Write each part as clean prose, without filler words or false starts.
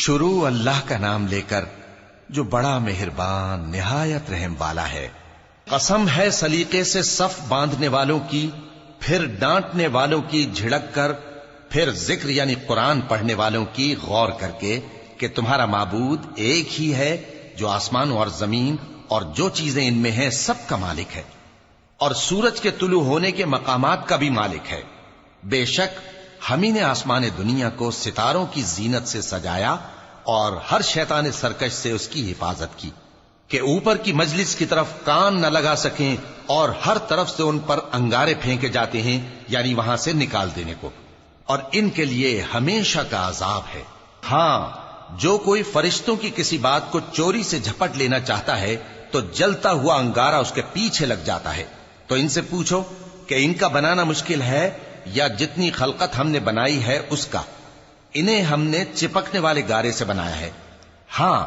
شروع اللہ کا نام لے کر جو بڑا مہربان نہایت رحم والا ہے۔ قسم ہے سلیقے سے صف باندھنے والوں کی، پھر ڈانٹنے والوں کی جھڑک کر، پھر ذکر یعنی قرآن پڑھنے والوں کی غور کر کے کہ تمہارا معبود ایک ہی ہے جو آسمان اور زمین اور جو چیزیں ان میں ہیں سب کا مالک ہے، اور سورج کے طلوع ہونے کے مقامات کا بھی مالک ہے۔ بے شک ہم ہی نے آسمان دنیا کو ستاروں کی زینت سے سجایا اور ہر شیطان سرکش سے اس کی حفاظت کی کہ اوپر کی مجلس کی طرف کان نہ لگا سکیں، اور ہر طرف سے ان پر انگارے پھینکے جاتے ہیں یعنی وہاں سے نکال دینے کو، اور ان کے لیے ہمیشہ کا عذاب ہے۔ ہاں، جو کوئی فرشتوں کی کسی بات کو چوری سے جھپٹ لینا چاہتا ہے تو جلتا ہوا انگارہ اس کے پیچھے لگ جاتا ہے۔ تو ان سے پوچھو کہ ان کا بنانا مشکل ہے یا جتنی خلقت ہم نے بنائی ہے اس کا؟ انہیں ہم نے چپکنے والے گارے سے بنایا ہے۔ ہاں،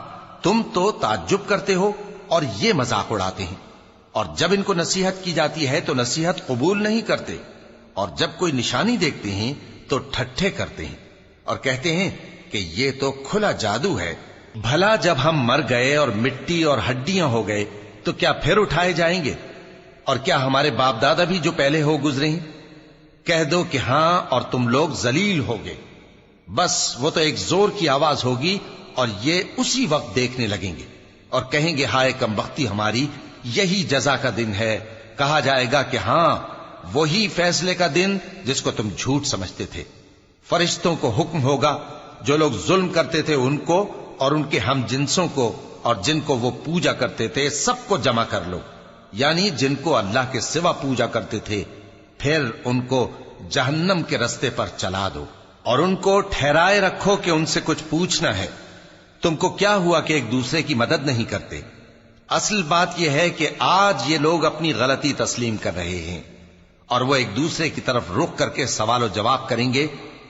تم تو تعجب کرتے ہو اور یہ مذاق اڑاتے ہیں، اور جب ان کو نصیحت کی جاتی ہے تو نصیحت قبول نہیں کرتے، اور جب کوئی نشانی دیکھتے ہیں تو ٹھٹھے کرتے ہیں اور کہتے ہیں کہ یہ تو کھلا جادو ہے۔ بھلا جب ہم مر گئے اور مٹی اور ہڈیاں ہو گئے تو کیا پھر اٹھائے جائیں گے؟ اور کیا ہمارے باپ دادا بھی جو پہلے ہو گزرے ہیں؟ کہہ دو کہ ہاں، اور تم لوگ ذلیل ہوگے۔ بس وہ تو ایک زور کی آواز ہوگی اور یہ اسی وقت دیکھنے لگیں گے اور کہیں گے ہائے کمبختی ہماری، یہی جزا کا دن ہے۔ کہا جائے گا کہ ہاں، وہی فیصلے کا دن جس کو تم جھوٹ سمجھتے تھے۔ فرشتوں کو حکم ہوگا جو لوگ ظلم کرتے تھے ان کو اور ان کے ہم جنسوں کو اور جن کو وہ پوجا کرتے تھے سب کو جمع کر لو، یعنی جن کو اللہ کے سوا پوجا کرتے تھے، پھر ان کو جہنم کے رستے پر چلا دو اور ان کو ٹھہرائے رکھو کہ ان سے کچھ پوچھنا ہے۔ تم کو کیا ہوا کہ ایک دوسرے کی مدد نہیں کرتے؟ اصل بات یہ ہے کہ آج یہ لوگ اپنی غلطی تسلیم کر رہے ہیں اور وہ ایک دوسرے کی طرف رخ کر کے سوال و جواب کریں گے۔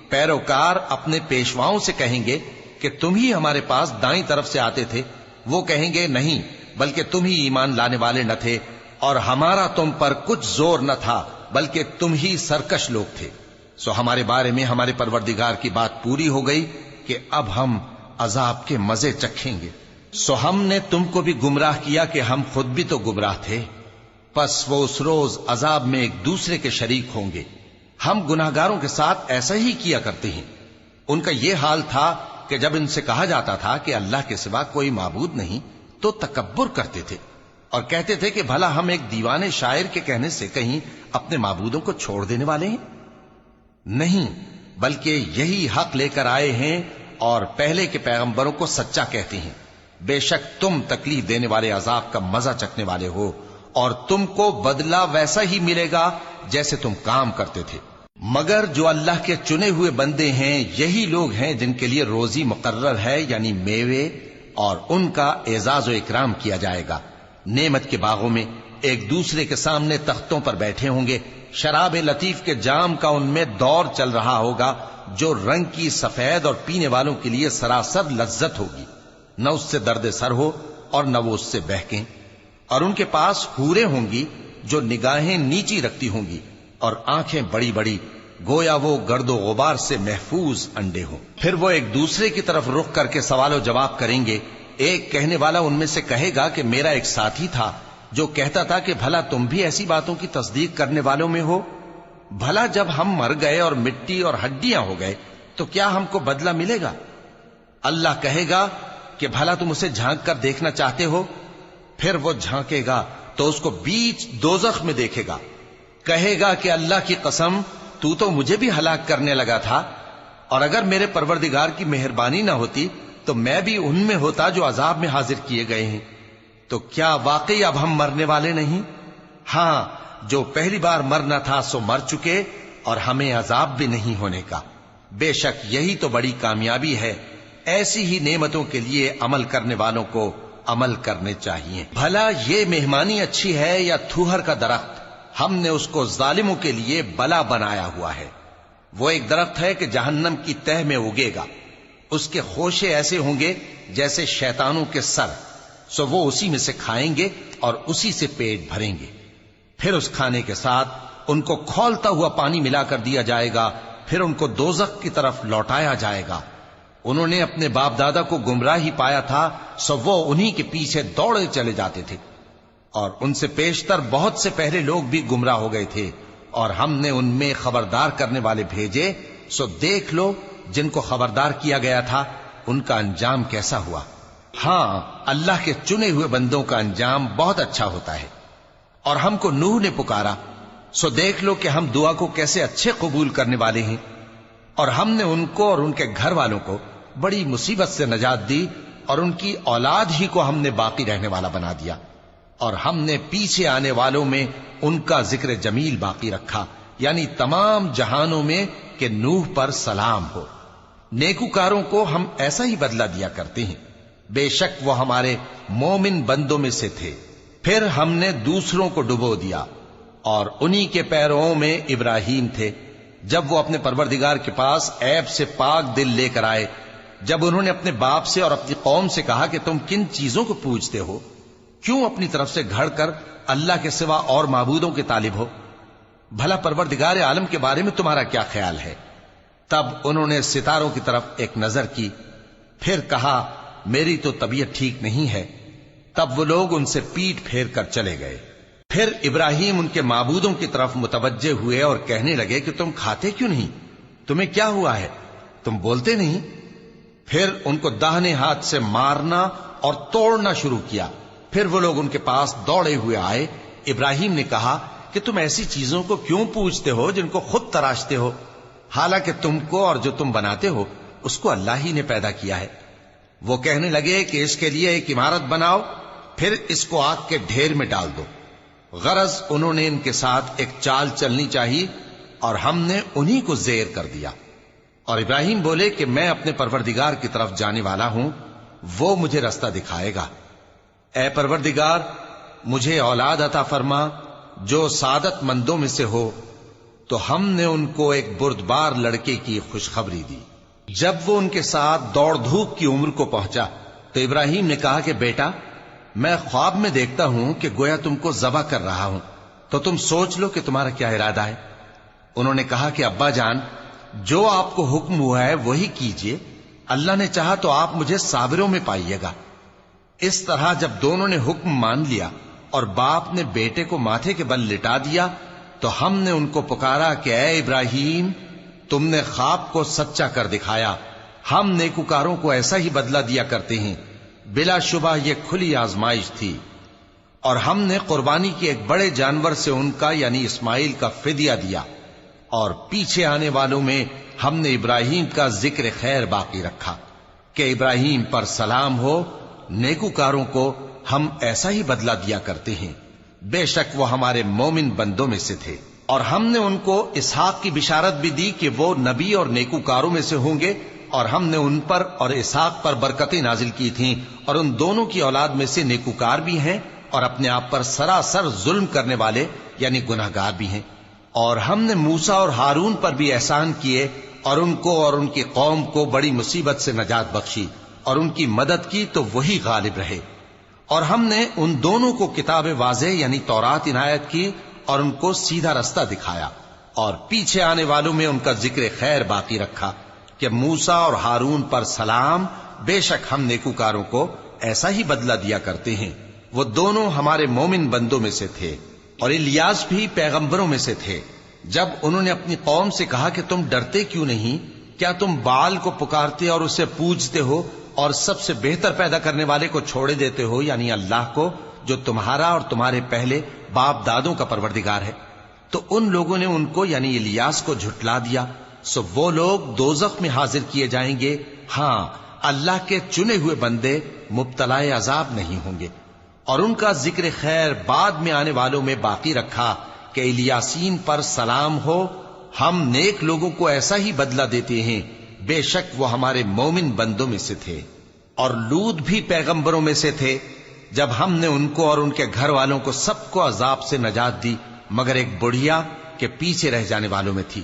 پیروکار اپنے پیشواؤں سے کہیں گے کہ تم ہی ہمارے پاس دائیں طرف سے آتے تھے، وہ کہیں گے نہیں، بلکہ تم ہی ایمان لانے والے نہ تھے اور ہمارا تم پر کچھ زور نہ تھا، بلکہ تم ہی سرکش لوگ تھے۔ سو ہمارے بارے میں ہمارے پروردگار کی بات پوری ہو گئی کہ اب ہم عذاب کے مزے چکھیں گے۔ سو ہم نے تم کو بھی گمراہ کیا کہ ہم خود بھی تو گمراہ تھے، پس وہ اس روز عذاب میں ایک دوسرے کے شریک ہوں گے۔ ہم گناہگاروں کے ساتھ ایسا ہی کیا کرتے ہیں۔ ان کا یہ حال تھا کہ جب ان سے کہا جاتا تھا کہ اللہ کے سوا کوئی معبود نہیں تو تکبر کرتے تھے اور کہتے تھے کہ بھلا ہم ایک دیوانے شاعر کے کہنے سے کہیں اپنے معبودوں کو چھوڑ دینے والے ہیں؟ نہیں، بلکہ یہی حق لے کر آئے ہیں اور پہلے کے پیغمبروں کو سچا کہتے ہیں۔ بے شک تم تکلیف دینے والے عذاب کا مزہ چکھنے والے ہو اور تم کو بدلہ ویسا ہی ملے گا جیسے تم کام کرتے تھے۔ مگر جو اللہ کے چنے ہوئے بندے ہیں یہی لوگ ہیں جن کے لیے روزی مقرر ہے، یعنی میوے، اور ان کا اعزاز و اکرام کیا جائے گا۔ نعمت کے باغوں میں ایک دوسرے کے سامنے تختوں پر بیٹھے ہوں گے، شراب لطیف کے جام کا ان میں دور چل رہا ہوگا جو رنگ کی سفید اور پینے والوں کے لیے سراسر لذت ہوگی، نہ اس سے درد سر ہو اور نہ وہ اس سے بہکیں۔ اور ان کے پاس حوریں ہوں گی جو نگاہیں نیچی رکھتی ہوں گی اور آنکھیں بڑی بڑی، گویا وہ گرد و غبار سے محفوظ انڈے ہوں۔ پھر وہ ایک دوسرے کی طرف رخ کر کے سوال و جواب کریں گے۔ ایک کہنے والا ان میں سے کہے گا کہ میرا ایک ساتھی تھا جو کہتا تھا کہ بھلا تم بھی ایسی باتوں کی تصدیق کرنے والوں میں ہو؟ بھلا جب ہم مر گئے اور مٹی اور ہڈیاں ہو گئے تو کیا ہم کو بدلہ ملے گا؟ اللہ کہے گا کہ بھلا تم اسے جھانک کر دیکھنا چاہتے ہو؟ پھر وہ جھانکے گا تو اس کو بیچ دوزخ میں دیکھے گا، کہے گا کہ اللہ کی قسم تو مجھے بھی ہلاک کرنے لگا تھا، اور اگر میرے پروردگار کی مہربانی نہ ہوتی تو میں بھی ان میں ہوتا جو عذاب میں حاضر کیے گئے ہیں۔ تو کیا واقعی اب ہم مرنے والے نہیں؟ ہاں، جو پہلی بار مرنا تھا سو مر چکے اور ہمیں عذاب بھی نہیں ہونے کا۔ بے شک یہی تو بڑی کامیابی ہے۔ ایسی ہی نعمتوں کے لیے عمل کرنے والوں کو عمل کرنے چاہیے۔ بھلا یہ مہمانی اچھی ہے یا تھوہر کا درخت؟ ہم نے اس کو ظالموں کے لیے بلا بنایا ہوا ہے۔ وہ ایک درخت ہے کہ جہنم کی تہ میں اگے گا، اس کے خوشے ایسے ہوں گے جیسے شیطانوں کے سر، سو وہ اسی میں سے کھائیں گے اور اسی سے پیٹ بھریں گے۔ پھر اس کھانے کے ساتھ ان کو کھولتا ہوا پانی ملا کر دیا جائے گا، پھر ان کو دوزخ کی طرف لوٹایا جائے گا۔ انہوں نے اپنے باپ دادا کو گمراہی پایا تھا، سو وہ انہی کے پیچھے دوڑے چلے جاتے تھے، اور ان سے پیشتر بہت سے پہلے لوگ بھی گمراہ ہو گئے تھے، اور ہم نے ان میں خبردار کرنے والے بھیجے، سو دیکھ لو جن کو خبردار کیا گیا تھا ان کا انجام کیسا ہوا۔ ہاں، اللہ کے چنے ہوئے بندوں کا انجام بہت اچھا ہوتا ہے۔ اور ہم کو نوح نے پکارا، سو دیکھ لو کہ ہم دعا کو کیسے اچھے قبول کرنے والے ہیں، اور ہم نے ان کو اور ان کے گھر والوں کو بڑی مصیبت سے نجات دی، اور ان کی اولاد ہی کو ہم نے باقی رہنے والا بنا دیا، اور ہم نے پیچھے آنے والوں میں ان کا ذکر جمیل باقی رکھا، یعنی تمام جہانوں میں کہ نوح پر سلام ہو۔ نیکوکاروں کو ہم ایسا ہی بدلہ دیا کرتے ہیں، بے شک وہ ہمارے مومن بندوں میں سے تھے۔ پھر ہم نے دوسروں کو ڈبو دیا، اور انہی کے پیروں میں ابراہیم تھے، جب وہ اپنے پروردگار کے پاس عیب سے پاک دل لے کر آئے، جب انہوں نے اپنے باپ سے اور اپنی قوم سے کہا کہ تم کن چیزوں کو پوجتے ہو، کیوں اپنی طرف سے گھڑ کر اللہ کے سوا اور معبودوں کے طالب ہو؟ بھلا پروردگار عالم کے بارے میں تمہارا کیا خیال ہے؟ تب انہوں نے ستاروں کی طرف ایک نظر کی، پھر کہا میری تو طبیعت ٹھیک نہیں ہے۔ تب وہ لوگ ان سے پیٹ پھیر کر چلے گئے۔ پھر ابراہیم ان کے معبودوں کی طرف متوجہ ہوئے اور کہنے لگے کہ تم کھاتے کیوں نہیں؟ تمہیں کیا ہوا ہے؟ تم بولتے نہیں؟ پھر ان کو داہنے ہاتھ سے مارنا اور توڑنا شروع کیا۔ پھر وہ لوگ ان کے پاس دوڑے ہوئے آئے۔ ابراہیم نے کہا کہ تم ایسی چیزوں کو کیوں پوجتے ہو جن کو خود تراشتے ہو، حالانکہ تم کو اور جو تم بناتے ہو اس کو اللہ ہی نے پیدا کیا ہے۔ وہ کہنے لگے کہ اس کے لیے ایک عمارت بناؤ، پھر اس کو آگ کے ڈھیر میں ڈال دو۔ غرض انہوں نے ان کے ساتھ ایک چال چلنی چاہیے، اور ہم نے انہی کو زیر کر دیا۔ اور ابراہیم بولے کہ میں اپنے پروردگار کی طرف جانے والا ہوں، وہ مجھے رستہ دکھائے گا۔ اے پروردگار، مجھے اولاد عطا فرما جو سعادت مندوں میں سے ہو۔ تو ہم نے ان کو ایک بردبار لڑکے کی خوشخبری دی۔ جب وہ ان کے ساتھ دوڑ دھوپ کی عمر کو پہنچا تو ابراہیم نے کہا کہ بیٹا، میں خواب میں دیکھتا ہوں کہ گویا تم کو ذبح کر رہا ہوں، تو تم سوچ لو کہ تمہارا کیا ارادہ ہے۔ انہوں نے کہا کہ ابا جان، جو آپ کو حکم ہوا ہے وہی کیجئے، اللہ نے چاہا تو آپ مجھے صابروں میں پائیے گا۔ اس طرح جب دونوں نے حکم مان لیا اور باپ نے بیٹے کو ماتھے کے بل لٹا دیا، تو ہم نے ان کو پکارا کہ اے ابراہیم، تم نے خواب کو سچا کر دکھایا، ہم نیکوکاروں کو ایسا ہی بدلہ دیا کرتے ہیں۔ بلا شبہ یہ کھلی آزمائش تھی، اور ہم نے قربانی کے ایک بڑے جانور سے ان کا یعنی اسماعیل کا فدیہ دیا، اور پیچھے آنے والوں میں ہم نے ابراہیم کا ذکر خیر باقی رکھا کہ ابراہیم پر سلام ہو۔ نیکوکاروں کو ہم ایسا ہی بدلہ دیا کرتے ہیں، بے شک وہ ہمارے مومن بندوں میں سے تھے۔ اور ہم نے ان کو اسحاق کی بشارت بھی دی کہ وہ نبی اور نیکوکاروں میں سے ہوں گے، اور ہم نے ان پر اور اسحاق پر برکتیں نازل کی تھیں، اور ان دونوں کی اولاد میں سے نیکوکار بھی ہیں اور اپنے آپ پر سراسر ظلم کرنے والے یعنی گناہگار بھی ہیں۔ اور ہم نے موسیٰ اور ہارون پر بھی احسان کیے، اور ان کو اور ان کی قوم کو بڑی مصیبت سے نجات بخشی، اور ان کی مدد کی تو وہی غالب رہے۔ اور ہم نے ان دونوں کو کتاب واضح یعنی تورات عنایت کی، اور ان کو سیدھا رستہ دکھایا، اور پیچھے آنے والوں میں ان کا ذکر خیر باقی رکھا کہ موسیٰ اور ہارون پر سلام، بے شک ہم نیکوکاروں کو ایسا ہی بدلہ دیا کرتے ہیں۔ وہ دونوں ہمارے مومن بندوں میں سے تھے، اور الیاس بھی پیغمبروں میں سے تھے۔ جب انہوں نے اپنی قوم سے کہا کہ تم ڈرتے کیوں نہیں؟ کیا تم بال کو پکارتے اور اسے پوجتے ہو، اور سب سے بہتر پیدا کرنے والے کو چھوڑے دیتے ہو یعنی اللہ کو، جو تمہارا اور تمہارے پہلے باپ دادوں کا پروردگار ہے؟ تو ان لوگوں نے ان کو یعنی الیاس کو جھٹلا دیا، سو وہ لوگ دوزخ میں حاضر کیے جائیں گے۔ ہاں، اللہ کے چنے ہوئے بندے مبتلا عذاب نہیں ہوں گے۔ اور ان کا ذکر خیر بعد میں آنے والوں میں باقی رکھا کہ الیاسین پر سلام ہو، ہم نیک لوگوں کو ایسا ہی بدلہ دیتے ہیں، بے شک وہ ہمارے مومن بندوں میں سے تھے۔ اور لوط بھی پیغمبروں میں سے تھے، جب ہم نے ان کو اور ان کے گھر والوں کو سب کو عذاب سے نجات دی، مگر ایک بڑھیا کے پیچھے رہ جانے والوں میں تھی۔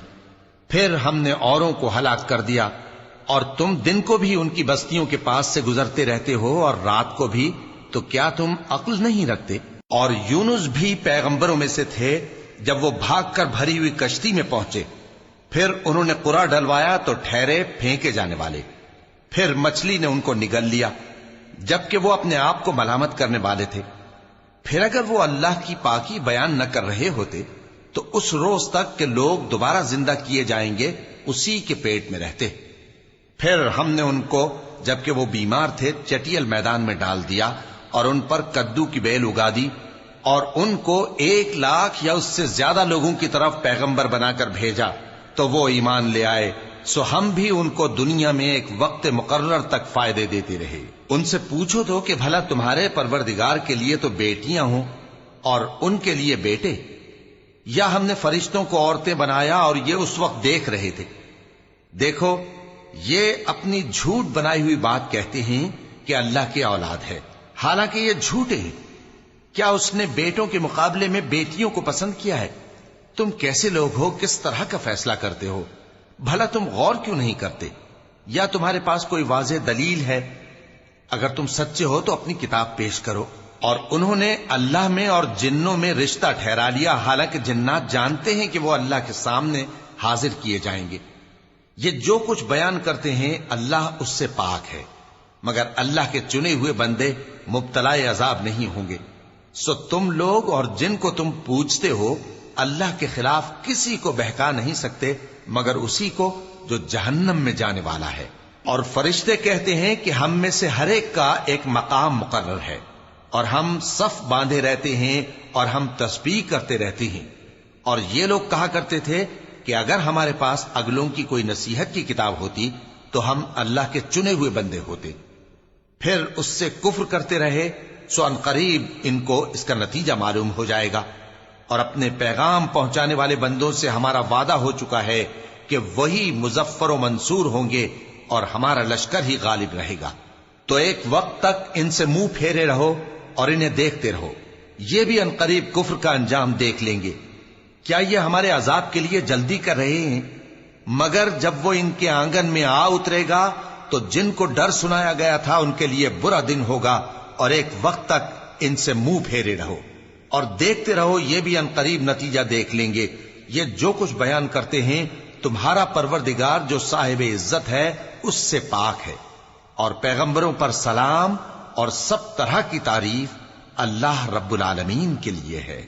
پھر ہم نے اوروں کو ہلاک کر دیا، اور تم دن کو بھی ان کی بستیوں کے پاس سے گزرتے رہتے ہو اور رات کو بھی، تو کیا تم عقل نہیں رکھتے؟ اور یونس بھی پیغمبروں میں سے تھے، جب وہ بھاگ کر بھری ہوئی کشتی میں پہنچے، پھر انہوں نے قرع ڈلوایا تو ٹھہرے پھینکے جانے والے۔ پھر مچھلی نے ان کو نگل لیا جبکہ وہ اپنے آپ کو ملامت کرنے والے تھے۔ پھر اگر وہ اللہ کی پاکی بیان نہ کر رہے ہوتے تو اس روز تک کہ لوگ دوبارہ زندہ کیے جائیں گے اسی کے پیٹ میں رہتے۔ پھر ہم نے ان کو جبکہ وہ بیمار تھے چٹیل میدان میں ڈال دیا اور ان پر کدو کی بیل اگا دی، اور ان کو 1,00,000 یا اس سے زیادہ لوگوں کی طرف پیغمبر بنا کر بھیجا تو وہ ایمان لے آئے۔ سو ہم بھی ان کو دنیا میں ایک وقت مقرر تک فائدے دیتے رہے۔ ان سے پوچھو تو کہ بھلا تمہارے پروردگار کے لیے تو بیٹیاں ہوں اور ان کے لیے بیٹے، یا ہم نے فرشتوں کو عورتیں بنایا اور یہ اس وقت دیکھ رہے تھے؟ دیکھو، یہ اپنی جھوٹ بنائی ہوئی بات کہتے ہیں کہ اللہ کی اولاد ہے، حالانکہ یہ جھوٹے ہیں۔ کیا اس نے بیٹوں کے مقابلے میں بیٹیوں کو پسند کیا ہے؟ تم کیسے لوگ ہو، کس طرح کا فیصلہ کرتے ہو؟ بھلا تم غور کیوں نہیں کرتے؟ یا تمہارے پاس کوئی واضح دلیل ہے؟ اگر تم سچے ہو تو اپنی کتاب پیش کرو۔ اور انہوں نے اللہ میں اور جنوں میں رشتہ ٹھہرا لیا، حالانکہ جنات جانتے ہیں کہ وہ اللہ کے سامنے حاضر کیے جائیں گے۔ یہ جو کچھ بیان کرتے ہیں اللہ اس سے پاک ہے، مگر اللہ کے چنے ہوئے بندے مبتلا عذاب نہیں ہوں گے۔ سو تم لوگ اور جن کو تم پوجتے ہو اللہ کے خلاف کسی کو بہکا نہیں سکتے مگر اسی کو جو جہنم میں جانے والا ہے۔ اور فرشتے کہتے ہیں کہ ہم میں سے ہر ایک کا ایک مقام مقرر ہے، اور ہم صف باندھے رہتے ہیں اور ہم تسبیح کرتے رہتے ہیں۔ اور یہ لوگ کہا کرتے تھے کہ اگر ہمارے پاس اگلوں کی کوئی نصیحت کی کتاب ہوتی تو ہم اللہ کے چنے ہوئے بندے ہوتے۔ پھر اس سے کفر کرتے رہے، سو ان قریب ان کو اس کا نتیجہ معلوم ہو جائے گا۔ اور اپنے پیغام پہنچانے والے بندوں سے ہمارا وعدہ ہو چکا ہے کہ وہی مظفر و منصور ہوں گے اور ہمارا لشکر ہی غالب رہے گا۔ تو ایک وقت تک ان سے منہ پھیرے رہو اور انہیں دیکھتے رہو، یہ بھی ان قریب کفر کا انجام دیکھ لیں گے۔ کیا یہ ہمارے عذاب کے لیے جلدی کر رہے ہیں؟ مگر جب وہ ان کے آنگن میں آ اترے گا تو جن کو ڈر سنایا گیا تھا ان کے لیے برا دن ہوگا، اور ایک وقت تک ان سے منہ پھیرے رہو اور دیکھتے رہو، یہ بھی ان قریب نتیجہ دیکھ لیں گے۔ یہ جو کچھ بیان کرتے ہیں تمہارا پروردگار جو صاحب عزت ہے اس سے پاک ہے، اور پیغمبروں پر سلام اور سب طرح کی تعریف اللہ رب العالمین کے لیے ہے۔